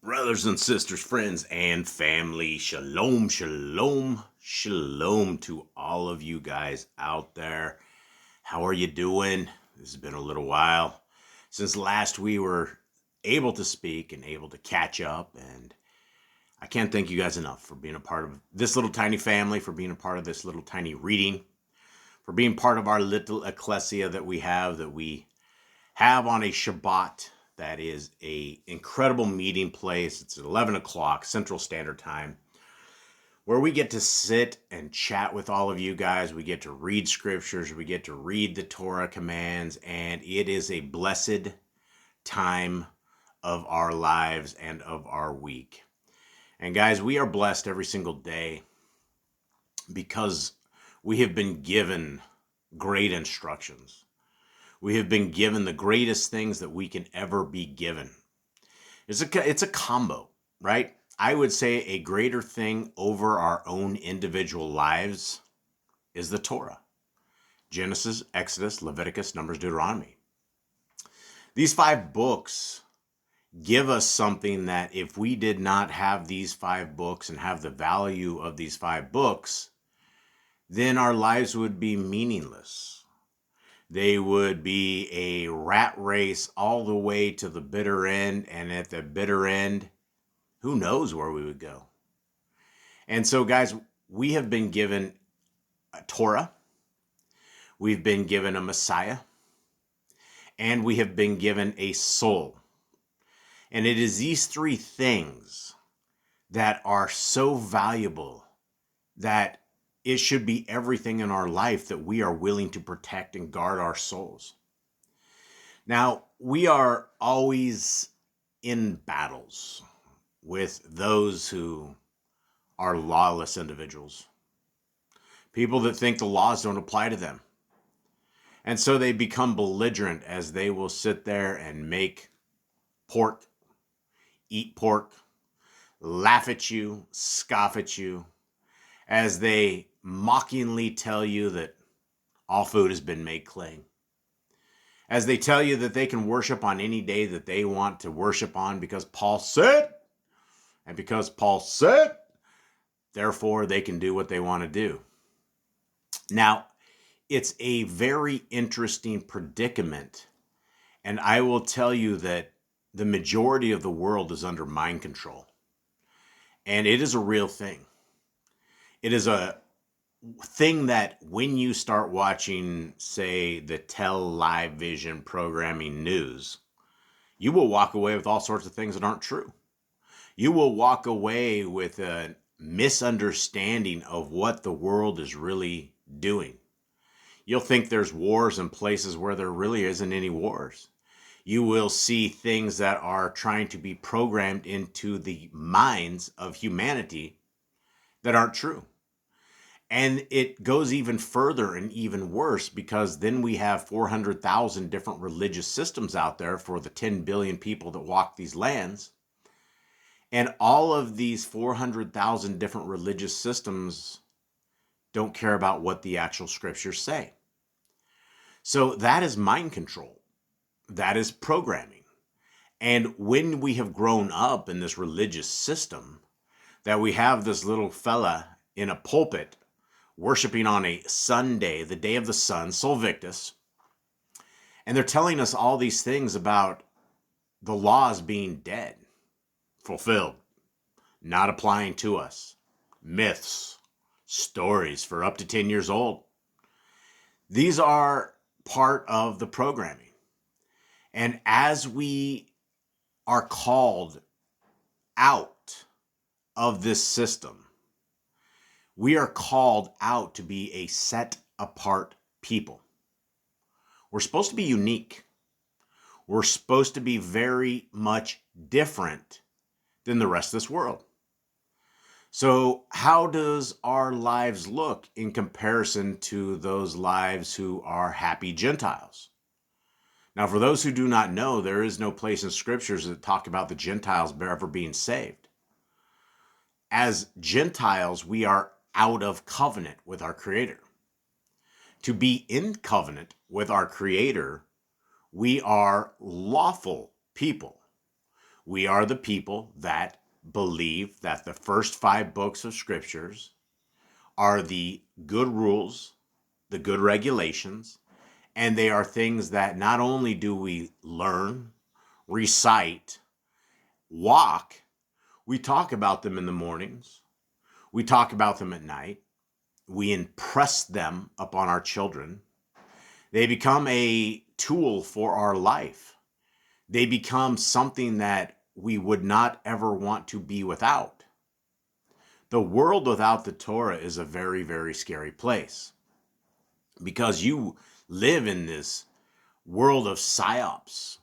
Brothers and sisters, friends and family, shalom, shalom, shalom to all of you guys out there. How are you doing? This has been a little while since last we were able to speak and able to catch up, and I can't thank you guys enough for being a part of this little tiny family, for being a part of this little tiny reading, for being part of our little ecclesia that we have on a Shabbat. That is a incredible meeting place. It's 11 o'clock Central Standard Time, where we get to sit and chat with all of you guys. We get to read scriptures. We get to read the Torah commands, and it is a blessed time of our lives and of our week. And guys, we are blessed every single day because we have been given great instructions. We have been given the greatest things that we can ever be given. It's a combo, right? I would say a greater thing over our own individual lives is the Torah. Genesis, Exodus, Leviticus, Numbers, Deuteronomy. These 5 books give us something that if we did not have these 5 books and have the value of these 5 books, then our lives would be meaningless. They would be a rat race all the way to the bitter end. And at the bitter end, who knows where we would go. And so, guys, we have been given a Torah. We've been given a Messiah. And we have been given a soul. And it is these 3 things that are so valuable that it should be everything in our life that we are willing to protect and guard our souls. Now, we are always in battles with those who are lawless individuals. People that think the laws don't apply to them. And so they become belligerent as they will sit there and make pork, eat pork, laugh at you, scoff at you, as they mockingly tell you that all food has been made clean. As they tell you that they can worship on any day that they want to worship on because Paul said, and because Paul said, therefore they can do what they want to do. Now, it's a very interesting predicament, and I will tell you that the majority of the world is under mind control, and it is a real thing. It is a thing that when you start watching, say, the television programming news, you will walk away with all sorts of things that aren't true. You will walk away with a misunderstanding of what the world is really doing. You'll think there's wars in places where there really isn't any wars. You will see things that are trying to be programmed into the minds of humanity that aren't true. And it goes even further and even worse because then we have 400,000 different religious systems out there for the 10 billion people that walk these lands. And all of these 400,000 different religious systems don't care about what the actual scriptures say. So that is mind control. That is programming. And when we have grown up in this religious system, that we have this little fella in a pulpit worshiping on a Sunday, the day of the sun, Sol Victus, and they're telling us all these things about the laws being dead, fulfilled, not applying to us, myths, stories for up to 10 years old. These are part of the programming. And as we are called out of this system, we are called out to be a set apart people. We're supposed to be unique. We're supposed to be very much different than the rest of this world. So how does our lives look in comparison to those lives who are happy Gentiles? Now, for those who do not know, there is no place in scriptures that talk about the Gentiles ever being saved. As Gentiles, we are out of covenant with our Creator. To be in covenant with our Creator, we are lawful people. We are the people that believe that the first 5 books of scriptures are the good rules, the good regulations, and they are things that not only do we learn, recite, walk, we talk about them in the mornings, we talk about them at night, we impress them upon our children. They become a tool for our life. They become something that we would not ever want to be without. The world without the Torah is a very, very scary place, because you live in this world of psyops.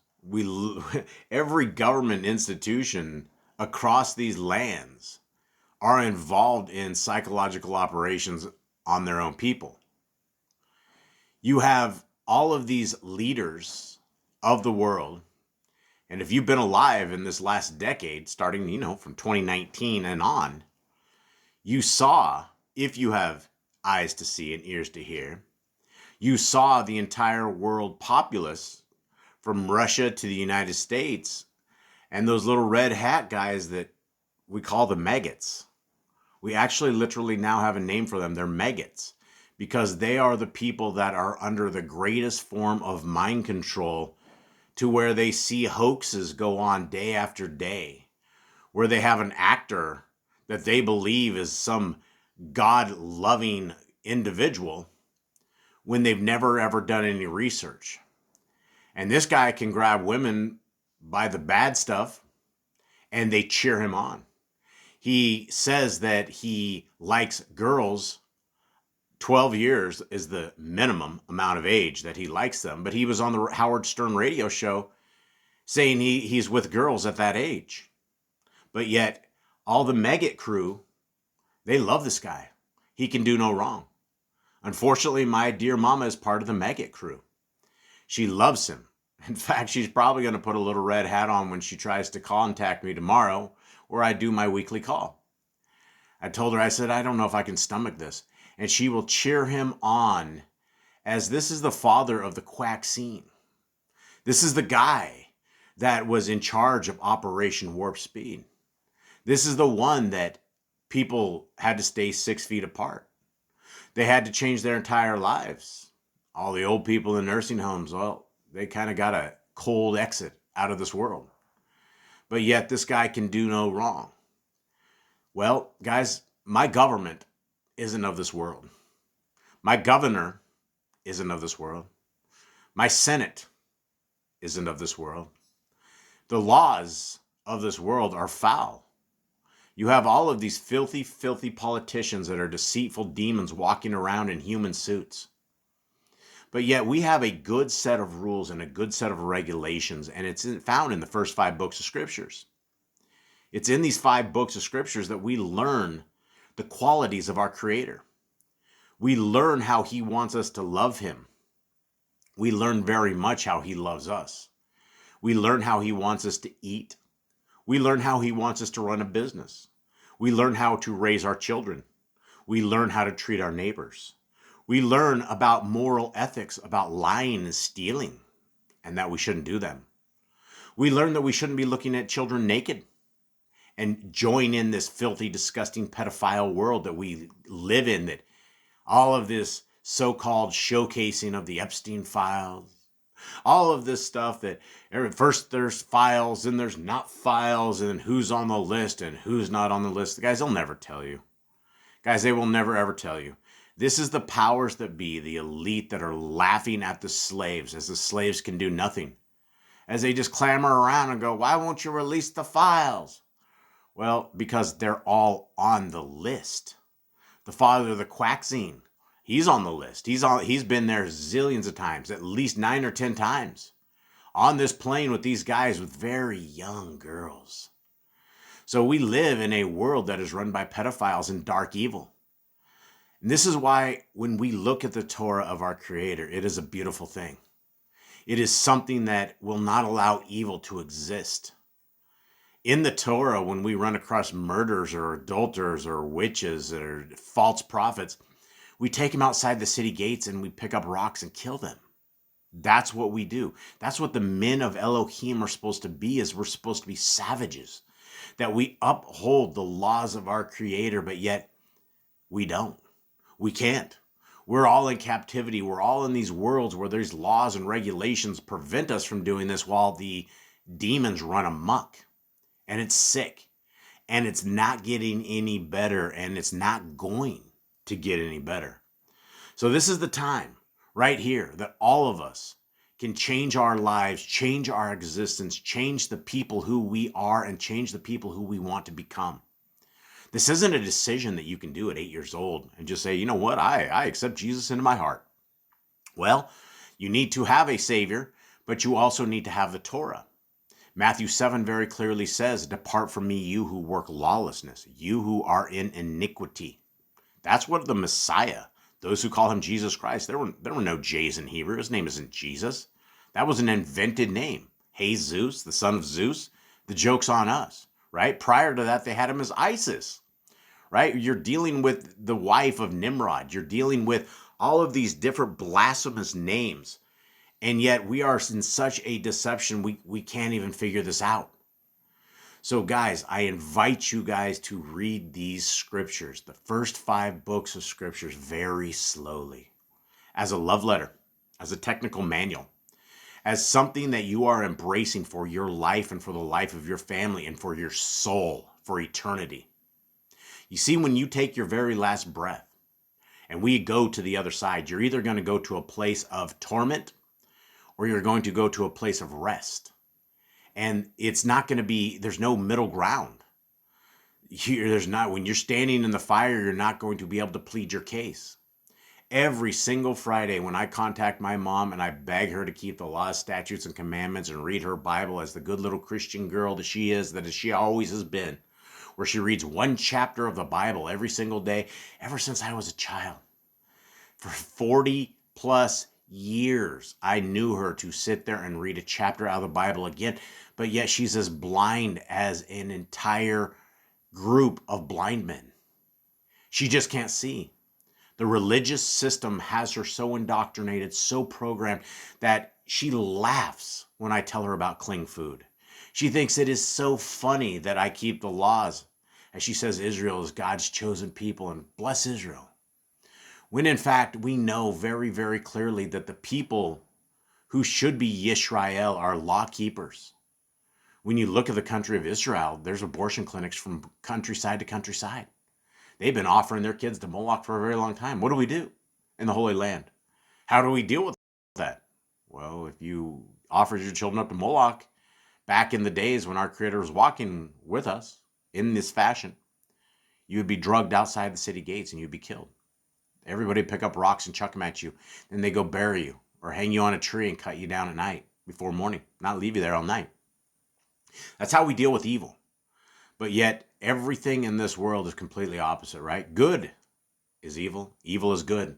Every government institution across these lands are involved in psychological operations on their own people. You have all of these leaders of the world, and if you've been alive in this last decade, starting, from 2019 and on, you saw, if you have eyes to see and ears to hear, you saw the entire world populace from Russia to the United States and those little red hat guys that we call the maggots. We actually literally now have a name for them. They're maggots, because they are the people that are under the greatest form of mind control, to where they see hoaxes go on day after day, where they have an actor that they believe is some God-loving individual when they've never ever done any research. And this guy can grab women by the bad stuff and they cheer him on. He says that he likes girls. 12 years is the minimum amount of age that he likes them. But he was on the Howard Stern radio show saying he's with girls at that age. But yet all the maggot crew, they love this guy. He can do no wrong. Unfortunately, my dear mama is part of the maggot crew. She loves him. In fact, she's probably going to put a little red hat on when she tries to contact me tomorrow, where I do my weekly call. I told her, I said, I don't know if I can stomach this. And she will cheer him on, as this is the father of the quack scene. This is the guy that was in charge of Operation Warp Speed. This is the one that people had to stay 6 feet apart. They had to change their entire lives. All the old people in nursing homes, well, they kind of got a cold exit out of this world. But yet this guy can do no wrong. Well, guys, my government isn't of this world. My governor isn't of this world. My Senate isn't of this world. The laws of this world are foul. You have all of these filthy, filthy politicians that are deceitful demons walking around in human suits. But yet we have a good set of rules and a good set of regulations, and it's found in the first 5 books of scriptures. It's in these 5 books of scriptures that we learn the qualities of our Creator. We learn how He wants us to love Him. We learn very much how He loves us. We learn how He wants us to eat. We learn how He wants us to run a business. We learn how to raise our children. We learn how to treat our neighbors. We learn about moral ethics, about lying and stealing, and that we shouldn't do them. We learn that we shouldn't be looking at children naked and join in this filthy, disgusting pedophile world that we live in, that all of this so-called showcasing of the Epstein files, all of this stuff that first there's files, then there's not files, and then who's on the list and who's not on the list. The guys, they'll never tell you. Guys, they will never, ever tell you. This is the powers that be, the elite that are laughing at the slaves, as the slaves can do nothing, as they just clamor around and go, why won't you release the files? Well, because they're all on the list. The father of the quack scene, he's on the list. He's been there zillions of times, at least 9 or 10 times, on this plane with these guys with very young girls. So we live in a world that is run by pedophiles and dark evil. And this is why when we look at the Torah of our Creator, it is a beautiful thing. It is something that will not allow evil to exist. In the Torah, when we run across murderers or adulterers or witches or false prophets, we take them outside the city gates and we pick up rocks and kill them. That's what we do. That's what the men of Elohim are supposed to be, is we're supposed to be savages. That we uphold the laws of our Creator, but yet we don't. We can't. We're all in captivity. We're all in these worlds where there's laws and regulations prevent us from doing this while the demons run amok. And it's sick. And it's not getting any better. And it's not going to get any better. So this is the time right here that all of us can change our lives, change our existence, change the people who we are, and change the people who we want to become. This isn't a decision that you can do at 8 years old and just say, you know what, I accept Jesus into my heart. Well, you need to have a Savior, but you also need to have the Torah. Matthew 7 very clearly says, depart from me, you who work lawlessness, you who are in iniquity. That's what the Messiah, those who call him Jesus Christ, there were no J's in Hebrew. His name isn't Jesus. That was an invented name. Jesus, the son of Zeus. The joke's on us, right? Prior to that, they had him as Isis, right? You're dealing with the wife of Nimrod. You're dealing with all of these different blasphemous names. And yet we are in such a deception, we can't even figure this out. So guys, I invite you guys to read these scriptures, the first 5 books of scriptures, very slowly, as a love letter, as a technical manual, as something that you are embracing for your life and for the life of your family and for your soul, for eternity. You see, when you take your very last breath and we go to the other side, you're either going to go to a place of torment or you're going to go to a place of rest. And it's not going to be, there's no middle ground. There's not, when you're standing in the fire, you're not going to be able to plead your case. Every single Friday when I contact my mom and I beg her to keep the laws, statutes, and commandments and read her Bible as the good little Christian girl that she is, that she always has been, where she reads 1 chapter of the Bible every single day, ever since I was a child. For 40 plus years, I knew her to sit there and read a chapter out of the Bible again, but yet she's as blind as an entire group of blind men. She just can't see. The religious system has her so indoctrinated, so programmed, that she laughs when I tell her about clean food. She thinks it is so funny that I keep the laws. As she says, Israel is God's chosen people, and bless Israel. When in fact, we know very, very clearly that the people who should be Yisrael are law keepers. When you look at the country of Israel, there's abortion clinics from countryside to countryside. They've been offering their kids to Moloch for a very long time. What do we do in the Holy Land? How do we deal with that? Well, if you offered your children up to Moloch back in the days when our Creator was walking with us in this fashion, you would be drugged outside the city gates and you'd be killed. Everybody would pick up rocks and chuck them at you. Then they go bury you or hang you on a tree and cut you down at night before morning, not leave you there all night. That's how we deal with evil. But yet everything in this world is completely opposite, right? Good is evil, evil is good.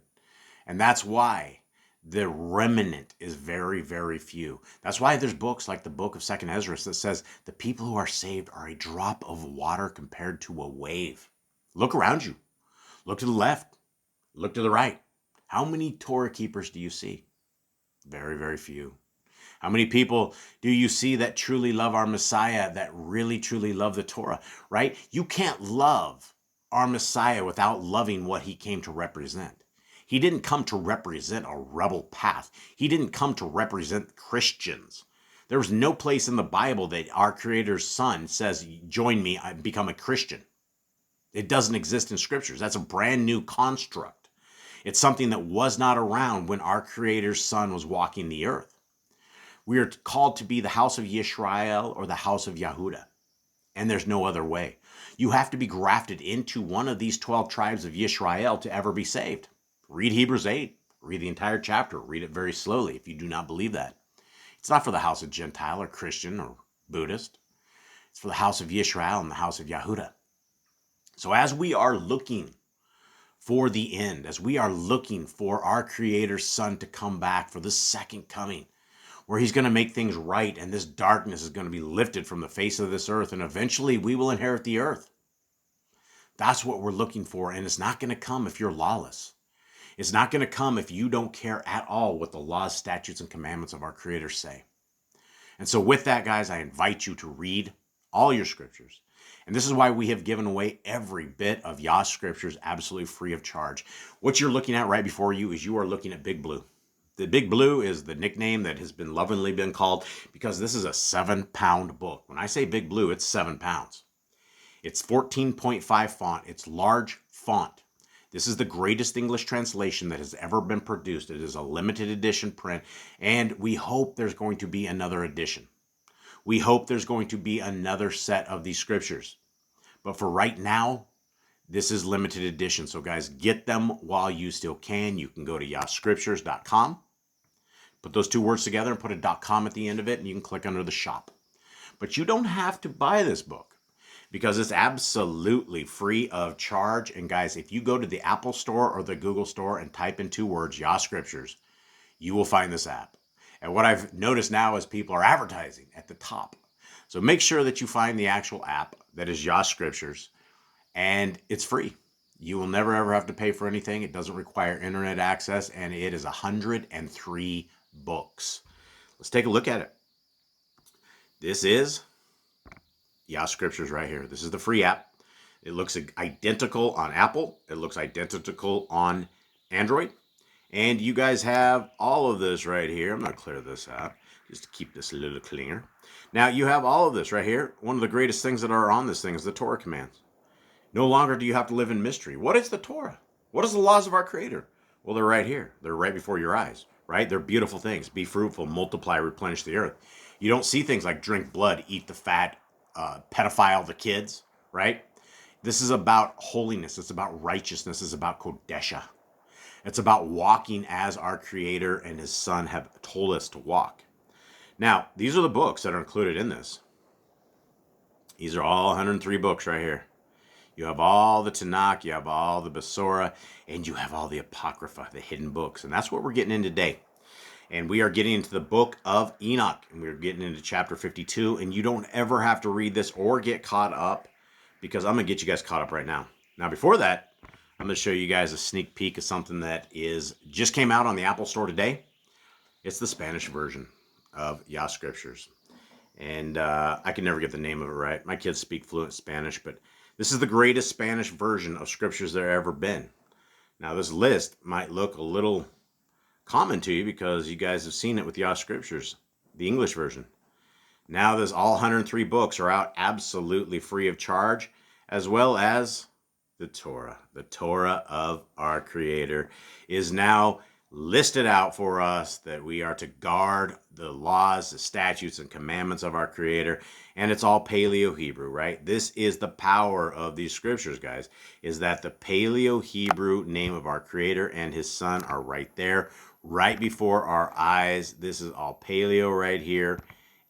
And that's why the remnant is very, very few. That's why there's books like the book of 2nd Ezra that says the people who are saved are a drop of water compared to a wave. Look around you. Look to the left. Look to the right. How many Torah keepers do you see? Very, very few. How many people do you see that truly love our Messiah, that really, truly love the Torah, right? You can't love our Messiah without loving what he came to represent. He didn't come to represent a rebel path. He didn't come to represent Christians. There was no place in the Bible that our Creator's Son says, join me, I become a Christian. It doesn't exist in scriptures. That's a brand new construct. It's something that was not around when our Creator's Son was walking the earth. We are called to be the house of Yisrael or the house of Yehuda. And there's no other way. You have to be grafted into one of these 12 tribes of Yisrael to ever be saved. Read Hebrews 8. Read the entire chapter. Read it very slowly if you do not believe that. It's not for the house of Gentile or Christian or Buddhist. It's for the house of Yisrael and the house of Yehuda. So as we are looking for the end, as we are looking for our Creator's Son to come back for the second coming, where he's going to make things right and this darkness is going to be lifted from the face of this earth and eventually we will inherit the earth. That's what we're looking for, and it's not going to come if you're lawless. It's not going to come if you don't care at all what the laws, statutes, and commandments of our Creator say. And so with that, guys, I invite you to read all your scriptures. And this is why we have given away every bit of Yah Scriptures absolutely free of charge. What you're looking at right before you is you are looking at Big Blue. The Big Blue is the nickname that has been lovingly been called because this is a 7-pound book. When I say Big Blue, it's 7 pounds. It's 14.5 font. It's large font. This is the greatest English translation that has ever been produced. It is a limited edition print, and we hope there's going to be another edition. We hope there's going to be another set of these scriptures. But for right now, this is limited edition. So guys, get them while you still can. You can go to yahscriptures.com, put those 2 words together and put a .com at the end of it, and you can click under the shop. But you don't have to buy this book, because it's absolutely free of charge. And guys, if you go to the Apple Store or the Google Store and type in 2 words, Yah Scriptures, you will find this app. And what I've noticed now is people are advertising at the top. So make sure that you find the actual app that is Yah Scriptures, and it's free. You will never ever have to pay for anything. It doesn't require internet access, and it is 103 books. Let's take a look at it. This is Yah Scriptures right here. This is the free app. It looks identical on Apple. It looks identical on Android. And you guys have all of this right here. I'm going to clear this out just to keep this a little cleaner. Now you have all of this right here. One of the greatest things that are on this thing is the Torah commands. No longer do you have to live in mystery. What is the Torah? What is the laws of our Creator? Well, they're right here. They're right before your eyes, right? They're beautiful things. Be fruitful, multiply, replenish the earth. You don't see things like drink blood, eat the fat, pedophile the kids, right? This is about holiness. It's about righteousness. It's about Kodesha. It's about walking as our Creator and His Son have told us to walk. Now, these are the books that are included in this. These are all 103 books right here. You have all the Tanakh, you have all the Besorah, and you have all the Apocrypha, the hidden books. And that's what we're getting in today. And we are getting into the book of Enoch, and we're getting into chapter 52, and you don't ever have to read this or get caught up, because I'm going to get you guys caught up right now. Now, before that, I'm going to show you guys a sneak peek of something that just came out on the Apple Store today. It's the Spanish version of Yah Scriptures. And I can never get the name of it right. My kids speak fluent Spanish, but this is the greatest Spanish version of Scriptures there ever been. Now, this list might look a little common to you because you guys have seen it with Yah Scriptures, the English version. Now there's all 103 books are out absolutely free of charge, as well as the Torah. The Torah of our Creator is now listed out for us that we are to guard the laws, the statutes, and commandments of our Creator. And it's all Paleo-Hebrew, right? This is the power of these scriptures, guys, is that the Paleo-Hebrew name of our Creator and His Son are right there, right before our eyes. This is all Paleo right here.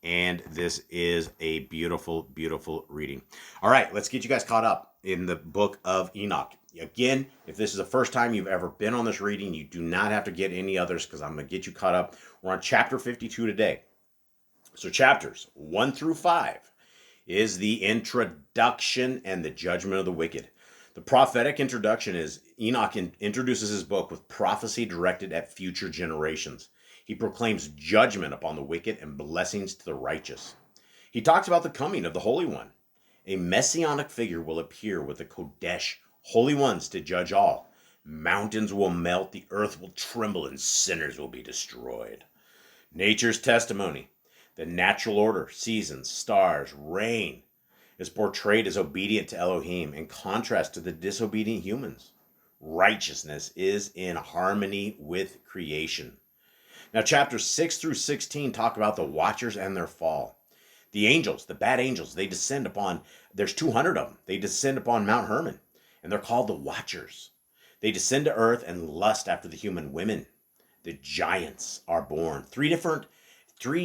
And this is a beautiful, beautiful reading. All right, let's get you guys caught up in the book of Enoch. Again, if this is the first time you've ever been on this reading, you do not have to get any others because I'm going to get you caught up. We're on chapter 52 today. So chapters 1 through 5 is the introduction and the judgment of the wicked. The prophetic introduction is Enoch introduces his book with prophecy directed at future generations. He proclaims judgment upon the wicked and blessings to the righteous. He talks about the coming of the Holy One. A messianic figure will appear with the Kodesh, holy ones to judge all. Mountains will melt, the earth will tremble, and sinners will be destroyed. Nature's testimony, the natural order, seasons, stars, rain, is portrayed as obedient to Elohim in contrast to the disobedient humans. Righteousness is in harmony with creation. Now, chapters 6 through 16 talk about the watchers and their fall. The angels, the bad angels, they descend upon, there's 200 of them. They descend upon Mount Hermon, and they're called the watchers. They descend to earth and lust after the human women. The giants are born. Three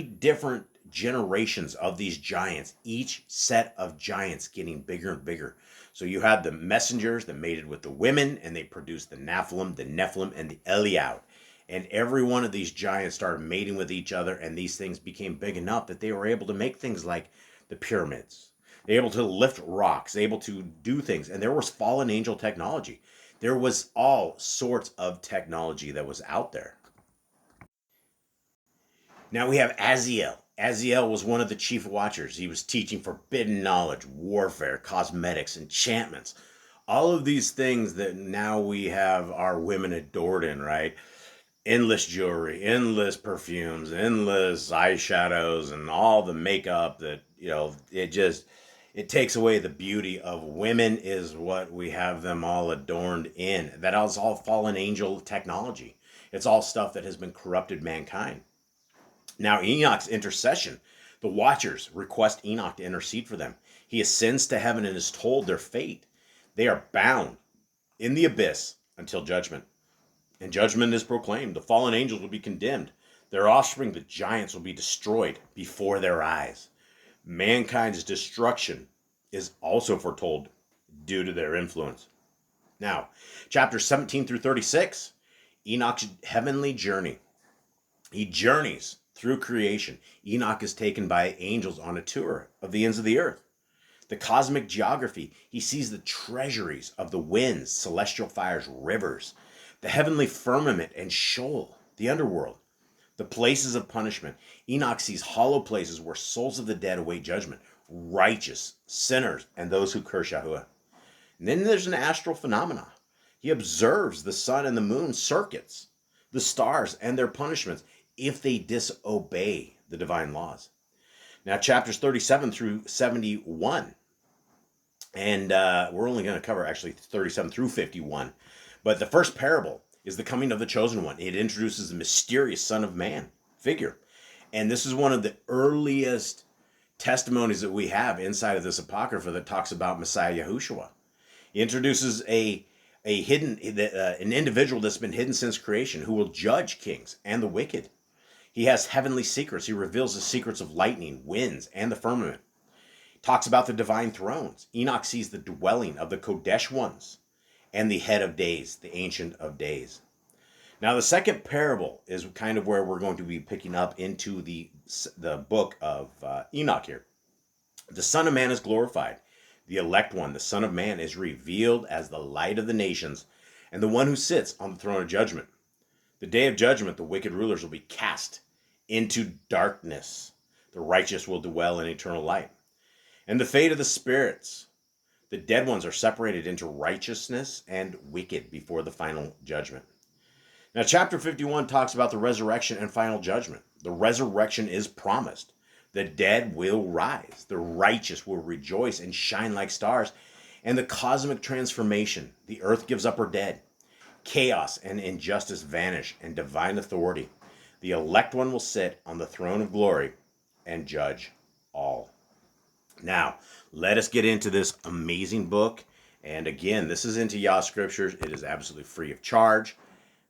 different generations of these giants, each set of giants getting bigger and bigger. So you had the messengers that mated with the women, and they produced the Nephilim, and the Eliud. And every one of these giants started mating with each other, and these things became big enough that they were able to make things like the pyramids. They were able to lift rocks, able to do things. And there was fallen angel technology. There was all sorts of technology that was out there. Now we have Aziel. Aziel was one of the chief watchers. He was teaching forbidden knowledge, warfare, cosmetics, enchantments. All of these things that now we have our women adored in, right? Endless jewelry, endless perfumes, endless eyeshadows, and all the makeup that, it takes away the beauty of women is what we have them all adorned in. That is all fallen angel technology. It's all stuff that has been corrupted mankind. Now, Enoch's intercession, the watchers request Enoch to intercede for them. He ascends to heaven and is told their fate. They are bound in the abyss until judgment. And judgment is proclaimed. The fallen angels will be condemned. Their offspring, the giants, will be destroyed before their eyes. Mankind's destruction is also foretold due to their influence. Now, chapters 17 through 36, Enoch's heavenly journey. He journeys through creation. Enoch is taken by angels on a tour of the ends of the earth. The cosmic geography, he sees the treasuries of the winds, celestial fires, rivers, the heavenly firmament and Sheol, the underworld, the places of punishment. Enoch sees hollow places where souls of the dead await judgment, righteous, sinners, and those who curse Yahuwah. And then there's an astral phenomena. He observes the sun and the moon circuits, the stars and their punishments if they disobey the divine laws. Now, chapters 37 through 71, and we're only going to cover actually 37 through 51. But the first parable is the coming of the chosen one. It introduces the mysterious Son of Man figure. And this is one of the earliest testimonies that we have inside of this Apocrypha that talks about Messiah Yahushua. He introduces an individual that's been hidden since creation who will judge kings and the wicked. He has heavenly secrets. He reveals the secrets of lightning, winds, and the firmament. He talks about the divine thrones. Enoch sees the dwelling of the Kodesh ones and the head of days, the ancient of days. Now, the second parable is kind of where we're going to be picking up into the book of Enoch here. The Son of Man is glorified. The elect one, the Son of Man, is revealed as the light of the nations and the one who sits on the throne of judgment. The day of judgment, the wicked rulers will be cast into darkness. The righteous will dwell in eternal light. And the fate of the spirits, the dead ones are separated into righteousness and wicked before the final judgment. Now, chapter 51 talks about the resurrection and final judgment. The resurrection is promised. The dead will rise. The righteous will rejoice and shine like stars. And the cosmic transformation, the earth gives up her dead. Chaos and injustice vanish, and divine authority. The elect one will sit on the throne of glory and judge all. Now, let us get into this amazing book. And again, this is into Yah Scriptures. It is absolutely free of charge.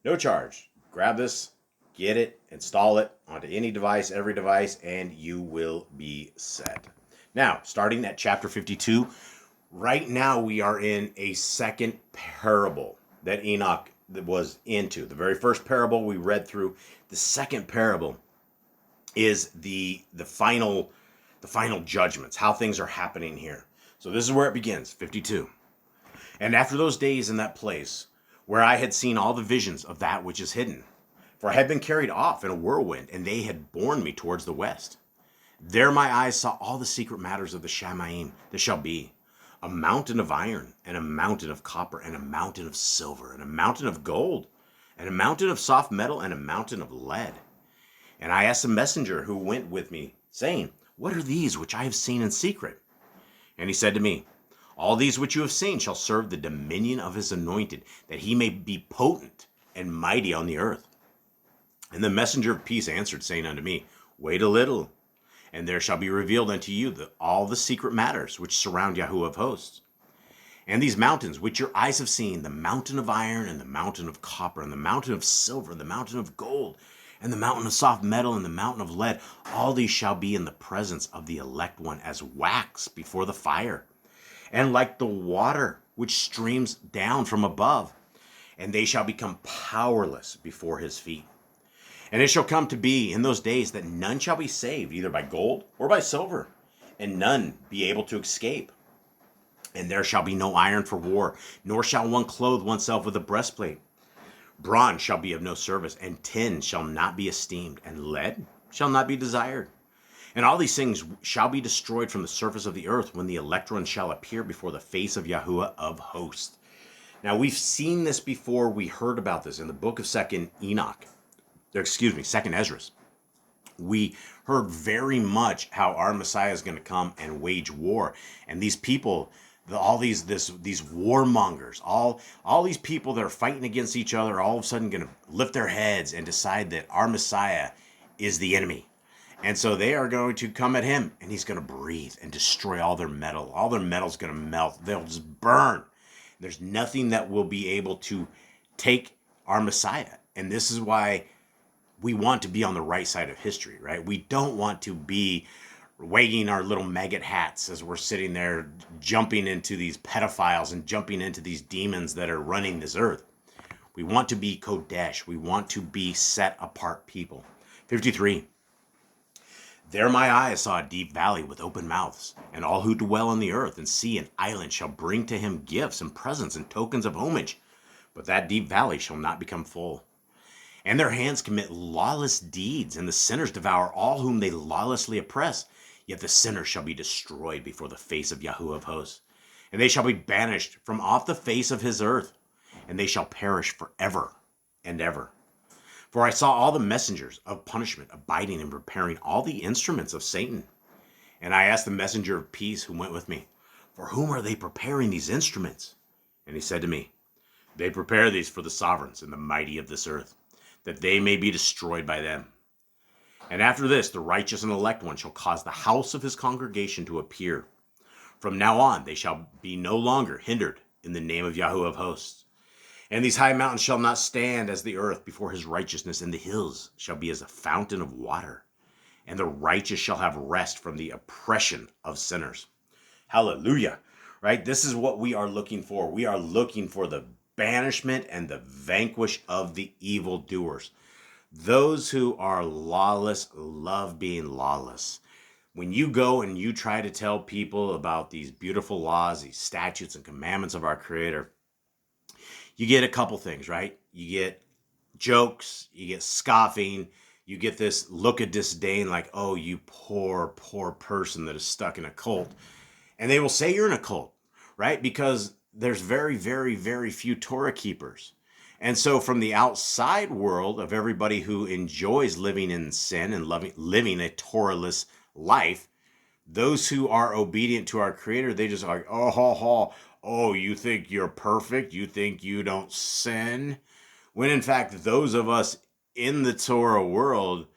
No charge. Grab this, get it, install it onto any device, every device, and you will be set. Now, starting at chapter 52, right now we are in a second parable that Enoch was into. The very first parable we read through. The second parable is the final judgments, how things are happening here. So this is where it begins, 52. And after those days in that place, where I had seen all the visions of that which is hidden, for I had been carried off in a whirlwind, and they had borne me towards the west. There my eyes saw all the secret matters of the Shamayim that shall be, a mountain of iron, and a mountain of copper, and a mountain of silver, and a mountain of gold, and a mountain of soft metal, and a mountain of lead. And I asked the messenger who went with me, saying, What are these which I have seen in secret? And he said to me, All these which you have seen shall serve the dominion of his anointed, that he may be potent and mighty on the earth. And the messenger of peace answered, saying unto me, Wait a little, and there shall be revealed unto you all the secret matters which surround Yahuwah of hosts. And these mountains which your eyes have seen, the mountain of iron, and the mountain of copper, and the mountain of silver, and the mountain of gold, and the mountain of soft metal, and the mountain of lead, all these shall be in the presence of the elect one as wax before the fire, and like the water which streams down from above, and they shall become powerless before his feet. And it shall come to be in those days that none shall be saved, either by gold or by silver, and none be able to escape. And there shall be no iron for war, nor shall one clothe oneself with a breastplate. Bronze shall be of no service, and tin shall not be esteemed, and lead shall not be desired. And all these things shall be destroyed from the surface of the earth when the electron shall appear before the face of Yahuwah of hosts. Now we've seen this before. We heard about this in the book of Second Ezra. We heard very much how our Messiah is going to come and wage war, and these people, all these warmongers, all these people that are fighting against each other, are all of a sudden going to lift their heads and decide that our Messiah is the enemy. And so they are going to come at him, and he's going to breathe and destroy all their metal. All their metal's going to melt. They'll just burn. There's nothing that will be able to take our Messiah. And this is why we want to be on the right side of history, right? We don't want to be wagging our little maggot hats as we're sitting there jumping into these pedophiles and jumping into these demons that are running this earth. We want to be Kodesh. We want to be set apart people. 53. There my eyes saw a deep valley with open mouths, and all who dwell on the earth and sea and island shall bring to him gifts and presents and tokens of homage. But that deep valley shall not become full. And their hands commit lawless deeds, and the sinners devour all whom they lawlessly oppress. Yet the sinner shall be destroyed before the face of Yahuwah of hosts. And they shall be banished from off the face of his earth, and they shall perish forever and ever. For I saw all the messengers of punishment abiding and preparing all the instruments of Satan. And I asked the messenger of peace who went with me, for whom are they preparing these instruments? And he said to me, they prepare these for the sovereigns and the mighty of this earth, that they may be destroyed by them. And after this, the righteous and elect one shall cause the house of his congregation to appear. From now on, they shall be no longer hindered in the name of Yahuwah of hosts. And these high mountains shall not stand as the earth before his righteousness, and the hills shall be as a fountain of water. And the righteous shall have rest from the oppression of sinners. Hallelujah, right? This is what we are looking for. We are looking for the banishment and the vanquish of the evildoers. Those who are lawless love being lawless. When you go and you try to tell people about these beautiful laws, these statutes and commandments of our Creator, you get a couple things, right? You get jokes, you get scoffing, you get this look of disdain like, oh, you poor, poor person that is stuck in a cult. And they will say you're in a cult, right? Because there's very, very, very few Torah keepers. And so from the outside world of everybody who enjoys living in sin and living a Torahless life, those who are obedient to our Creator, they just are like, oh, you think you're perfect? You think you don't sin? When in fact, those of us in the Torah world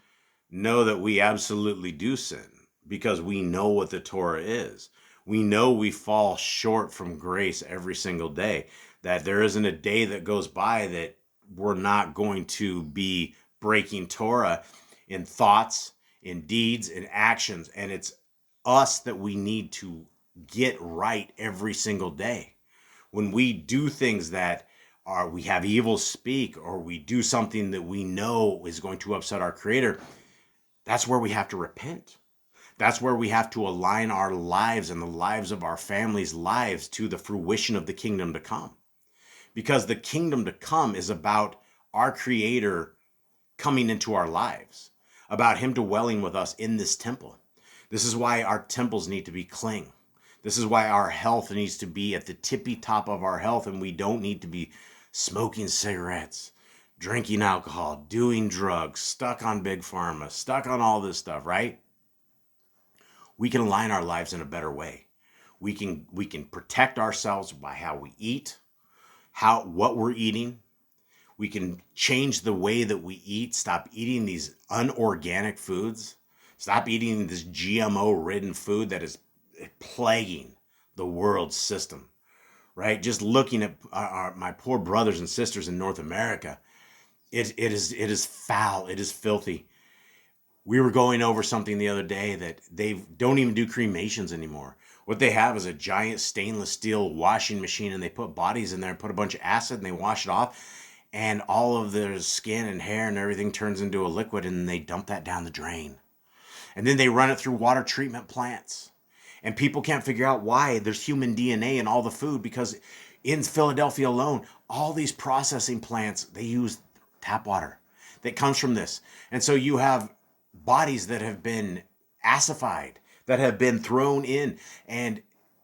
know that we absolutely do sin because we know what the Torah is. We know we fall short from grace every single day, that there isn't a day that goes by that we're not going to be breaking Torah in thoughts, in deeds, in actions. And it's us that we need to get right every single day. When we do things that we have evil speak, or we do something that we know is going to upset our Creator, that's where we have to repent. That's where we have to align our lives and the lives of our families' lives to the fruition of the kingdom to come. Because the kingdom to come is about our Creator coming into our lives, about him dwelling with us in this temple. This is why our temples need to be clean. This is why our health needs to be at the tippy top of our health, and we don't need to be smoking cigarettes, drinking alcohol, doing drugs, stuck on big pharma, stuck on all this stuff, right? We can align our lives in a better way. We can protect ourselves by how we eat, what we're eating. We can change the way that we eat, stop eating these unorganic foods, stop eating this GMO-ridden food that is plaguing the world system, right? Just looking at my poor brothers and sisters in North America, it is foul, it is filthy. We were going over something the other day that they don't even do cremations anymore. What they have is a giant stainless steel washing machine, and they put bodies in there and put a bunch of acid and they wash it off, and all of their skin and hair and everything turns into a liquid, and they dump that down the drain. And then they run it through water treatment plants. And people can't figure out why there's human DNA in all the food, because in Philadelphia alone, all these processing plants, they use tap water that comes from this. And so you have bodies that have been acidified, that have been thrown in, and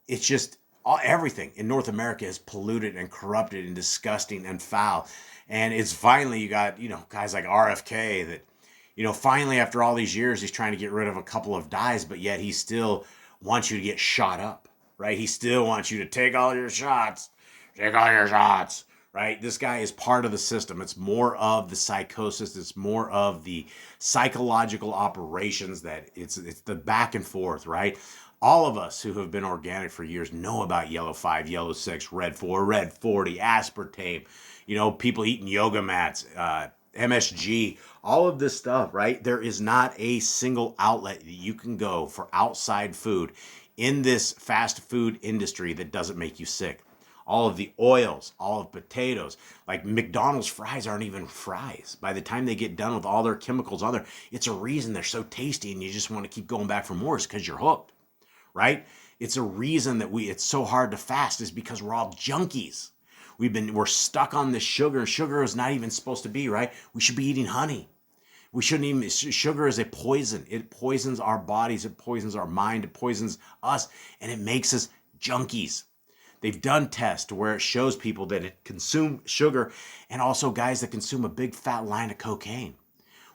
it's just everything in North America is polluted and corrupted and disgusting and foul. And it's finally, you got, guys like RFK that, finally after all these years, he's trying to get rid of a couple of dyes, but yet he still wants you to get shot up, right? He still wants you to take all your shots, right? This guy is part of the system. It's more of the psychosis. It's more of the psychological operations that it's the back and forth, right? All of us who have been organic for years know about yellow 5, yellow 6, red 4, red 40, aspartame, people eating yoga mats, MSG, all of this stuff, right? There is not a single outlet that you can go for outside food in this fast food industry that doesn't make you sick. All of the oils, all of potatoes, like McDonald's fries aren't even fries. By the time they get done with all their chemicals on there, it's a reason they're so tasty and you just want to keep going back for more, is because you're hooked, right? It's a reason that it's so hard to fast, is because we're all junkies. We're stuck on this sugar. Sugar is not even supposed to be, right? We should be eating honey. We shouldn't even, sugar is a poison. It poisons our bodies. It poisons our mind. It poisons us, and it makes us junkies. They've done tests to where it shows people that consume sugar, and also guys that consume a big fat line of cocaine.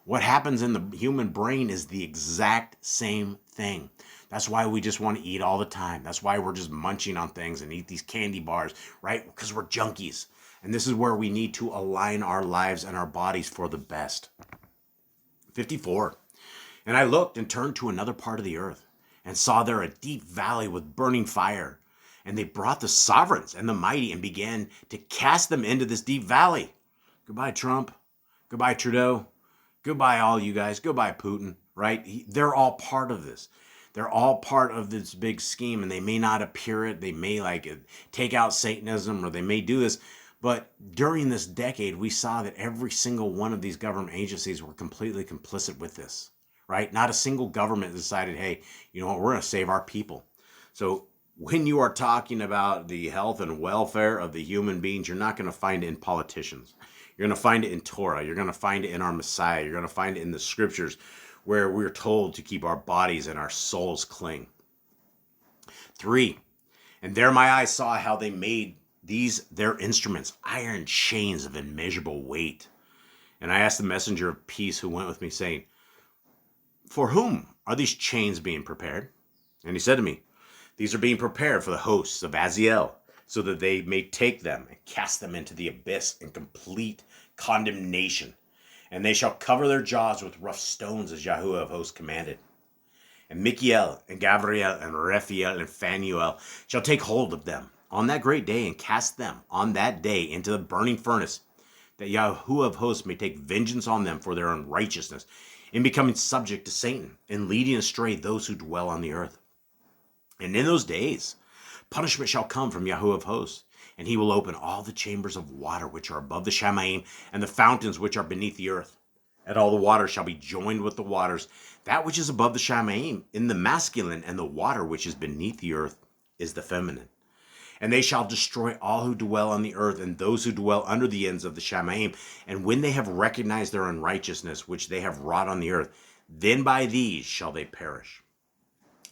What happens in the human brain is the exact same thing. That's why we just want to eat all the time. That's why we're just munching on things and eat these candy bars, right? Because we're junkies. And this is where we need to align our lives and our bodies for the best. 54. And I looked and turned to another part of the earth and saw there a deep valley with burning fire. And they brought the sovereigns and the mighty and began to cast them into this deep valley. Goodbye, Trump. Goodbye, Trudeau. Goodbye, all you guys. Goodbye, Putin, right? They're all part of this. They're all part of this big scheme, and they may not appear it. They may take out Satanism, or they may do this. But during this decade, we saw that every single one of these government agencies were completely complicit with this, right? Not a single government decided, hey, you know what, we're going to save our people. So when you are talking about the health and welfare of the human beings, you're not going to find it in politicians. You're going to find it in Torah. You're going to find it in our Messiah. You're going to find it in the scriptures, where we're told to keep our bodies and our souls clean. 3, and there my eyes saw how they made their instruments, iron chains of immeasurable weight. And I asked the messenger of peace who went with me, saying, for whom are these chains being prepared? And he said to me, these are being prepared for the hosts of Aziel, so that they may take them and cast them into the abyss in complete condemnation. And they shall cover their jaws with rough stones, as Yahuwah of hosts commanded. And Michael and Gabriel and Raphael and Phanuel shall take hold of them on that great day and cast them on that day into the burning furnace, that Yahuwah of hosts may take vengeance on them for their unrighteousness in becoming subject to Satan and leading astray those who dwell on the earth. And in those days, punishment shall come from Yahuwah of hosts, and he will open all the chambers of water which are above the Shamaim, and the fountains which are beneath the earth. And all the waters shall be joined with the waters. That which is above the Shamaim in the masculine, and the water which is beneath the earth is the feminine. And they shall destroy all who dwell on the earth, and those who dwell under the ends of the Shamaim. And when they have recognized their unrighteousness, which they have wrought on the earth, then by these shall they perish.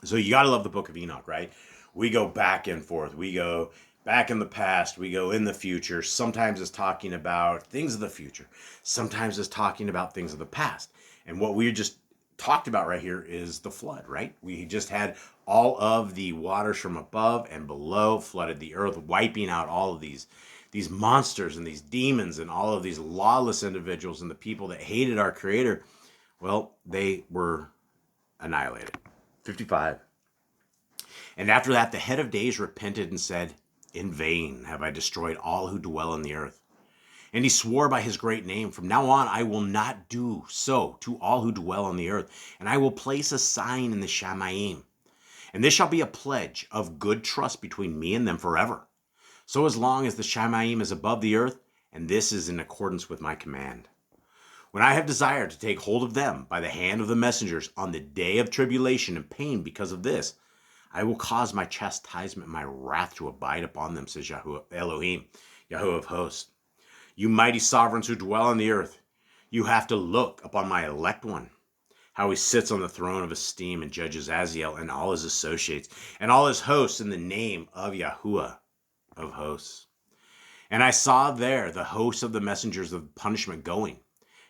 So you got to love the book of Enoch, right? We go back and forth. We go back in the past. We go in the future. Sometimes it's talking about things of the future. Sometimes it's talking about things of the past. And what we just talked about right here is the flood, right? We just had all of the waters from above and below flooded the earth, wiping out all of these monsters and these demons and all of these lawless individuals and the people that hated our Creator. Well, they were annihilated. 55. And after that, the head of days repented and said, in vain have I destroyed all who dwell on the earth. And he swore by his great name, from now on I will not do so to all who dwell on the earth, and I will place a sign in the Shamaim. And this shall be a pledge of good trust between me and them forever. So as long as the Shamaim is above the earth, and this is in accordance with my command. When I have desired to take hold of them by the hand of the messengers on the day of tribulation and pain because of this, I will cause my chastisement, my wrath to abide upon them, says Yahuwah Elohim, Yahuwah of hosts. You mighty sovereigns who dwell on the earth, you have to look upon my elect one, how he sits on the throne of esteem and judges Aziel and all his associates and all his hosts in the name of Yahuwah of hosts. And I saw there the hosts of the messengers of punishment going,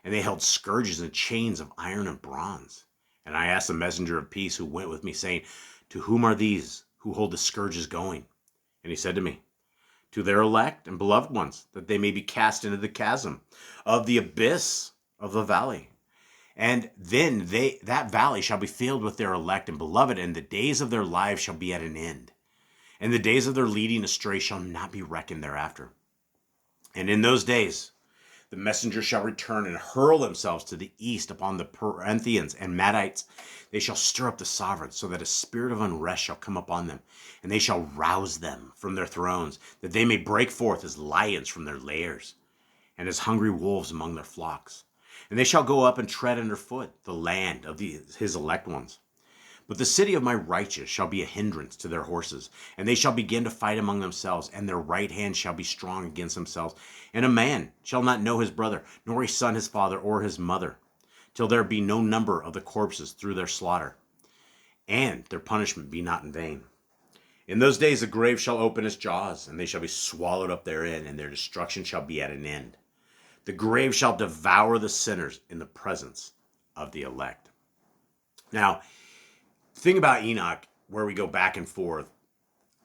and they held scourges and chains of iron and bronze. And I asked the messenger of peace who went with me, saying, to whom are these who hold the scourges going? And he said to me, to their elect and beloved ones, that they may be cast into the chasm of the abyss of the valley. And then that valley shall be filled with their elect and beloved, and the days of their lives shall be at an end. And the days of their leading astray shall not be reckoned thereafter. And in those days, the messengers shall return and hurl themselves to the east upon the Perinthians and Madites. They shall stir up the sovereigns, so that a spirit of unrest shall come upon them, and they shall rouse them from their thrones, that they may break forth as lions from their lairs, and as hungry wolves among their flocks. And they shall go up and tread underfoot the land of his elect ones. But the city of my righteous shall be a hindrance to their horses, and they shall begin to fight among themselves, and their right hand shall be strong against themselves. And a man shall not know his brother, nor a son his father or his mother, till there be no number of the corpses through their slaughter, and their punishment be not in vain. In those days the grave shall open its jaws, and they shall be swallowed up therein, and their destruction shall be at an end. The grave shall devour the sinners in the presence of the elect. Now, the thing about Enoch, where we go back and forth,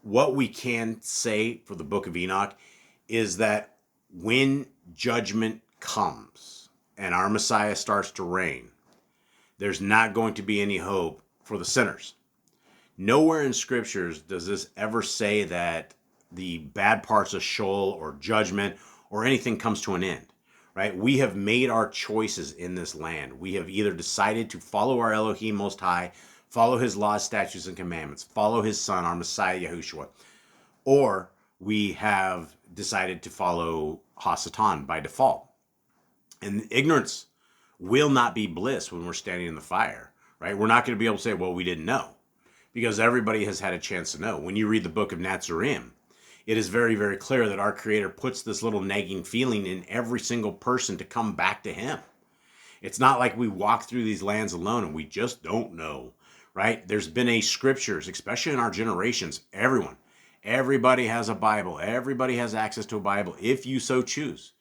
what we can say for the book of Enoch is that when judgment comes and our Messiah starts to reign, there's not going to be any hope for the sinners. Nowhere in scriptures does this ever say that the bad parts of Sheol or judgment or anything comes to an end. Right? We have made our choices in this land. We have either decided to follow our Elohim Most High, follow his laws, statutes, and commandments, follow his son, our Messiah, Yahushua, or we have decided to follow Hasatan by default. And ignorance will not be bliss when we're standing in the fire, right? We're not going to be able to say, well, we didn't know, because everybody has had a chance to know. When you read the book of Nazarene, it is very, very clear that our Creator puts this little nagging feeling in every single person to come back to him. It's not like we walk through these lands alone and we just don't know, right? There's been a scriptures, especially in our generations, everybody has a Bible. Everybody has access to a Bible if you so choose.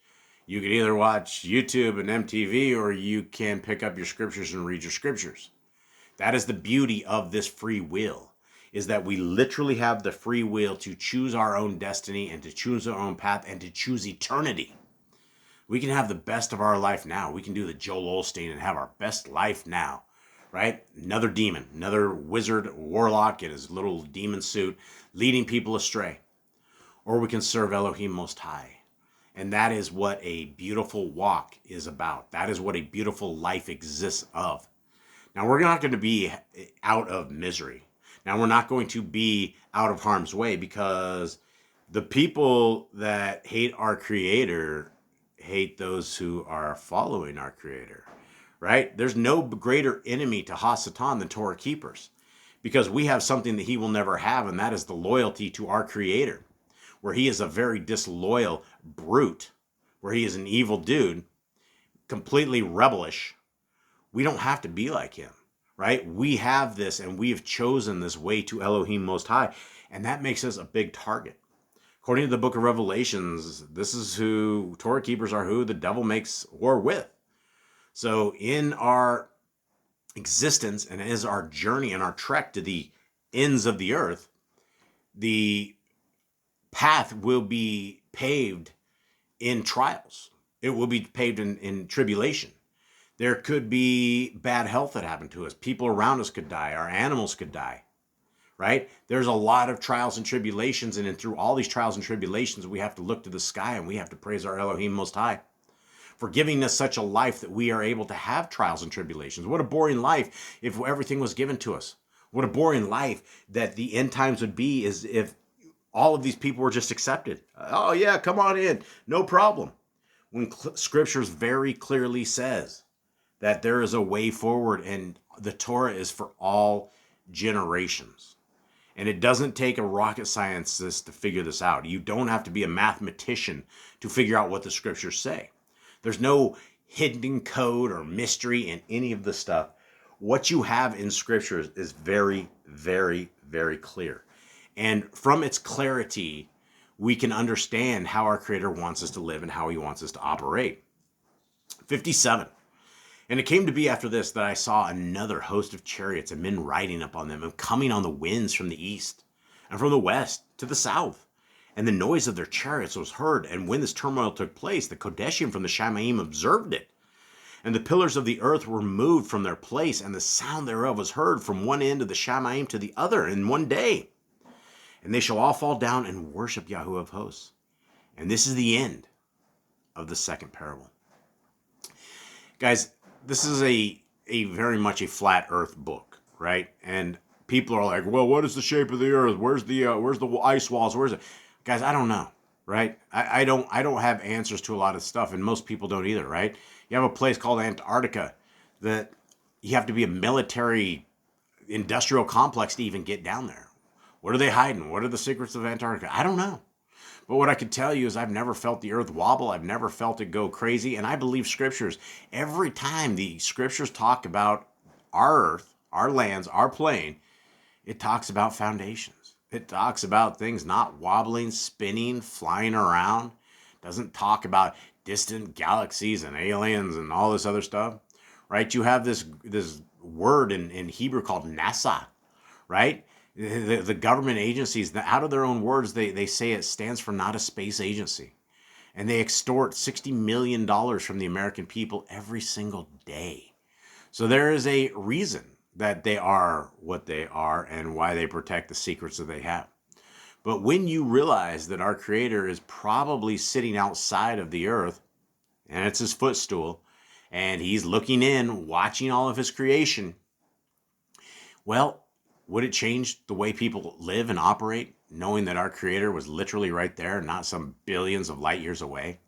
You can either watch YouTube and MTV, or you can pick up your scriptures and read your scriptures. That is the beauty of this free will, is that we literally have the free will to choose our own destiny and to choose our own path and to choose eternity. We can have the best of our life now. We can do the Joel Osteen and have our best life now, right? Another demon, another wizard, warlock in his little demon suit, leading people astray. Or we can serve Elohim Most High. And that is what a beautiful walk is about. That is what a beautiful life exists of. Now, we're not going to be out of misery. Now, we're not going to be out of harm's way, because the people that hate our Creator hate those who are following our Creator, right? There's no greater enemy to Hasatan than Torah keepers, because we have something that he will never have, and that is the loyalty to our Creator, where he is a very disloyal brute, where he is an evil dude, completely rebellish. We don't have to be like him, right? We have this, and we have chosen this way to Elohim Most High, and that makes us a big target. According to the book of Revelations, this is who Torah keepers are, who the devil makes war with. So in our existence and as our journey and our trek to the ends of the earth, the path will be paved in trials. It will be paved in tribulation. There could be bad health that happened to us. People around us could die. Our animals could die, right? There's a lot of trials and tribulations, and through all these trials and tribulations, we have to look to the sky and we have to praise our Elohim Most High for giving us such a life that we are able to have trials and tribulations. What a boring life if everything was given to us. What a boring life that the end times would be is if all of these people were just accepted. Oh yeah, come on in, no problem. When scriptures very clearly says that there is a way forward, and the Torah is for all generations. And it doesn't take a rocket scientist to figure this out. You don't have to be a mathematician to figure out what the scriptures say. There's no hidden code or mystery in any of the stuff. What you have in scriptures is very, very, very clear. And from its clarity, we can understand how our Creator wants us to live and how He wants us to operate. 57. And it came to be after this that I saw another host of chariots and men riding upon them and coming on the winds from the east and from the west to the south. And the noise of their chariots was heard. And when this turmoil took place, the Kodeshim from the Shamaim observed it. And the pillars of the earth were moved from their place, and the sound thereof was heard from one end of the Shamaim to the other in one day. And they shall all fall down and worship Yahuwah of hosts. And this is the end of the second parable. Guys, this is a very much a flat earth book, right? And people are like, well, what is the shape of the earth? Where's the ice walls? Where's it? Guys, I don't know, right? I don't have answers to a lot of stuff, and most people don't either, right? You have a place called Antarctica that you have to be a military industrial complex to even get down there. What are they hiding? What are the secrets of Antarctica? I don't know. But what I can tell you is I've never felt the earth wobble. I've never felt it go crazy. And I believe scriptures. Every time the scriptures talk about our earth, our lands, our plane, it talks about foundations. It talks about things not wobbling, spinning, flying around. It doesn't talk about distant galaxies and aliens and all this other stuff, right? You have this word in Hebrew called NASA, right? The government agencies, out of their own words, they say it stands for not a space agency. And they extort $60 million from the American people every single day. So there is a reason that they are what they are and why they protect the secrets that they have. But when you realize that our Creator is probably sitting outside of the earth, and it's His footstool, and He's looking in, watching all of His creation, well, would it change the way people live and operate, knowing that our Creator was literally right there, not some billions of light years away?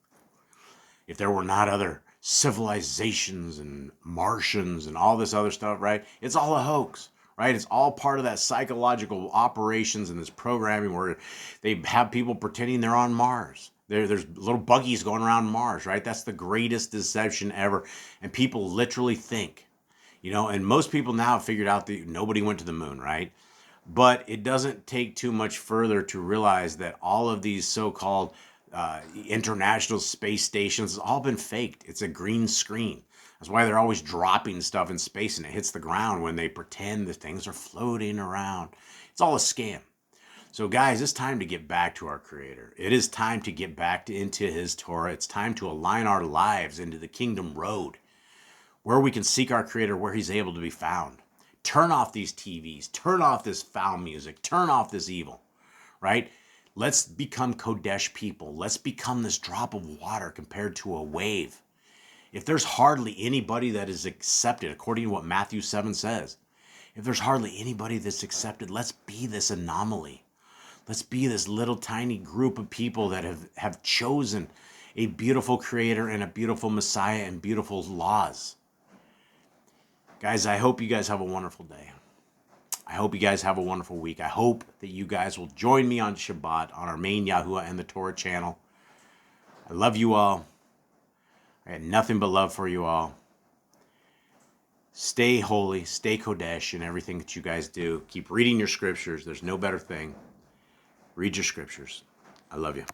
If there were not other civilizations and Martians and all this other stuff, right? It's all a hoax, right? It's all part of that psychological operations and this programming where they have people pretending they're on Mars. There's little buggies going around Mars, right? That's the greatest deception ever. And people literally think, and most people now have figured out that nobody went to the moon, right? But it doesn't take too much further to realize that all of these so-called international space stations has all been faked. It's a green screen. That's why they're always dropping stuff in space and it hits the ground when they pretend that things are floating around. It's all a scam. So guys, it's time to get back to our Creator. It is time to get back into His Torah. It's time to align our lives into the kingdom road, where we can seek our Creator, where He's able to be found. Turn off these TVs. Turn off this foul music. Turn off this evil, right? Let's become Kodesh people. Let's become this drop of water compared to a wave. If there's hardly anybody that is accepted, according to what Matthew 7 says, if there's hardly anybody that's accepted, let's be this anomaly. Let's be this little tiny group of people that have chosen a beautiful Creator and a beautiful Messiah and beautiful laws. Guys, I hope you guys have a wonderful day. I hope you guys have a wonderful week. I hope that you guys will join me on Shabbat on our main Yahuwah and the Torah channel. I love you all. I had nothing but love for you all. Stay holy, stay Kodesh in everything that you guys do. Keep reading your scriptures. There's no better thing. Read your scriptures. I love you.